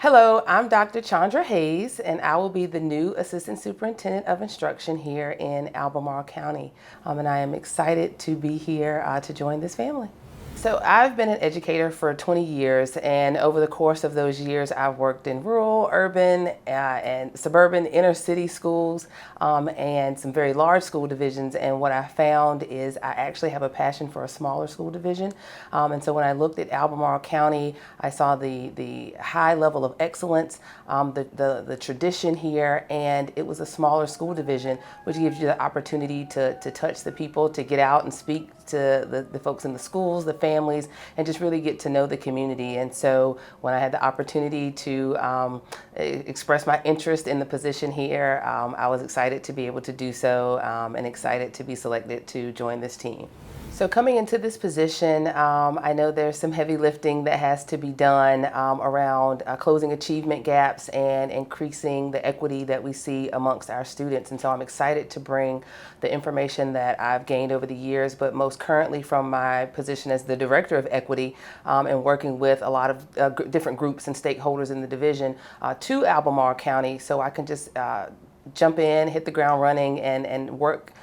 Hello, I'm Dr. Chandra Hayes, and I will be the new Assistant Superintendent of Instruction here in Albemarle County. And I am excited to be here to join this family. So I've been an educator for 20 years, and over the course of those years, I've worked in rural, urban, and suburban inner city schools, and some very large school divisions. And what I found is I actually have a passion for a smaller school division. And so when I looked at Albemarle County, I saw the high level of excellence, the tradition here, and it was a smaller school division, which gives you the opportunity to touch the people, to get out and speak to the folks in the schools, the families, and just really get to know the community. And so when I had the opportunity to express my interest in the position here, I was excited to be able to do so, and excited to be selected to join this team. So coming into this position, I know there's some heavy lifting that has to be done around closing achievement gaps and increasing the equity that we see amongst our students. And so I'm excited to bring the information that I've gained over the years, but most currently from my position as the Director of Equity, and working with a lot of different groups and stakeholders in the division to Albemarle County, so I can just jump in, hit the ground running, and work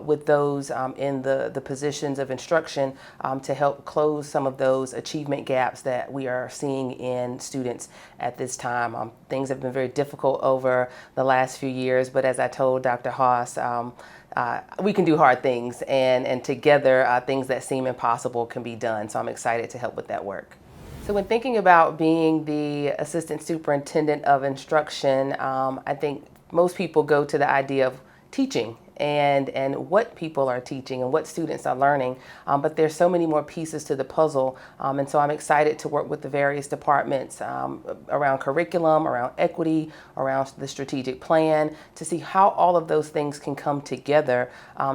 with those in the positions of instruction to help close some of those achievement gaps that we are seeing in students at this time. Things have been very difficult over the last few years, but as I told Dr. Haas, we can do hard things, and together things that seem impossible can be done. So I'm excited to help with that work. So when thinking about being the Assistant Superintendent of Instruction, I think most people go to the idea of teaching and what people are teaching and what students are learning, but there's so many more pieces to the puzzle, and so I'm excited to work with the various departments around curriculum, around equity, around the strategic plan, to see how all of those things can come together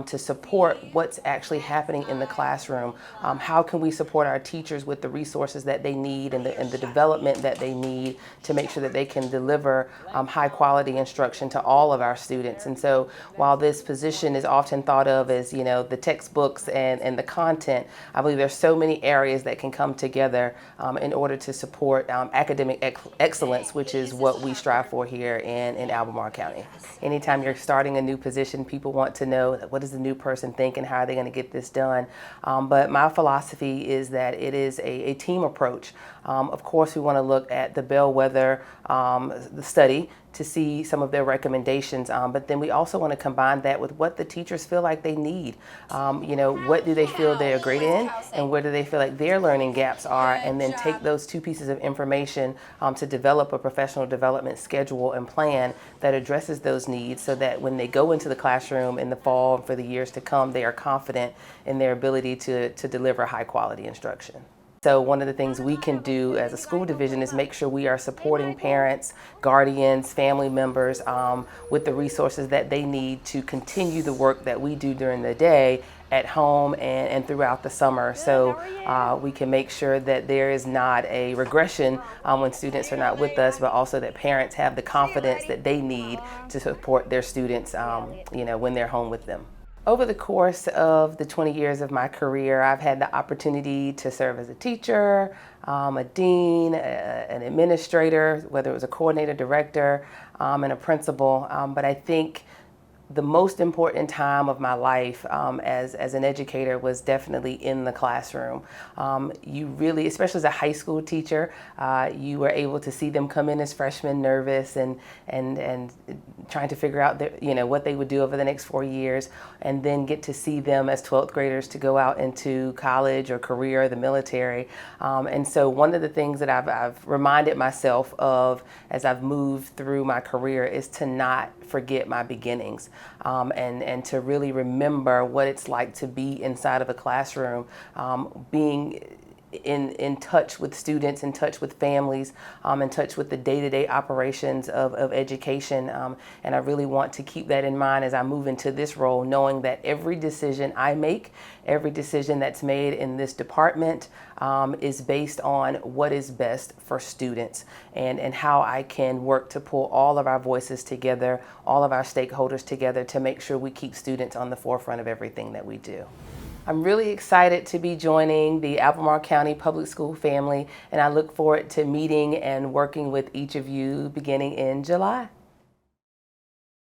to support what's actually happening in the classroom. How can we support our teachers with the resources that they need and the development that they need to make sure that they can deliver high quality instruction to all of our students. And so while this position is often thought of as, you know, the textbooks and the content, I believe there's so many areas that can come together in order to support academic excellence, which is what we strive for here in Albemarle County. Anytime you're starting a new position, people want to know, what does the new person think and how are they going to get this done? But my philosophy is that it is a team approach. Of course, we want to look at the bellwether, the study, to see some of their recommendations, but then we also want to combine that with what the teachers feel like they need. You know, what do they feel they're great in, and where do they feel like their learning gaps are, and then take those two pieces of information to develop a professional development schedule and plan that addresses those needs, so that when they go into the classroom in the fall and for the years to come, they are confident in their ability to deliver high quality instruction. So one of the things we can do as a school division is make sure we are supporting parents, guardians, family members with the resources that they need to continue the work that we do during the day at home and throughout the summer. So we can make sure that there is not a regression when students are not with us, but also that parents have the confidence that they need to support their students you know, when they're home with them. Over the course of the 20 years of my career, I've had the opportunity to serve as a teacher, a dean, an administrator, whether it was a coordinator, director, and a principal. But I think the most important time of my life as an educator was definitely in the classroom. You really, especially as a high school teacher, you were able to see them come in as freshmen nervous and trying to figure out you know, what they would do over the next 4 years, and then get to see them as 12th graders to go out into college or career or the military. And so one of the things that I've reminded myself of as I've moved through my career is to not forget my beginnings, and to really remember what it's like to be inside of a classroom, being in touch with students, in touch with families, in touch with the day-to-day operations of education. And I really want to keep that in mind as I move into this role, knowing that every decision I make, every decision that's made in this department is based on what is best for students, and how I can work to pull all of our voices together, all of our stakeholders together, to make sure we keep students on the forefront of everything that we do. I'm really excited to be joining the Albemarle County Public School family, and I look forward to meeting and working with each of you beginning in July.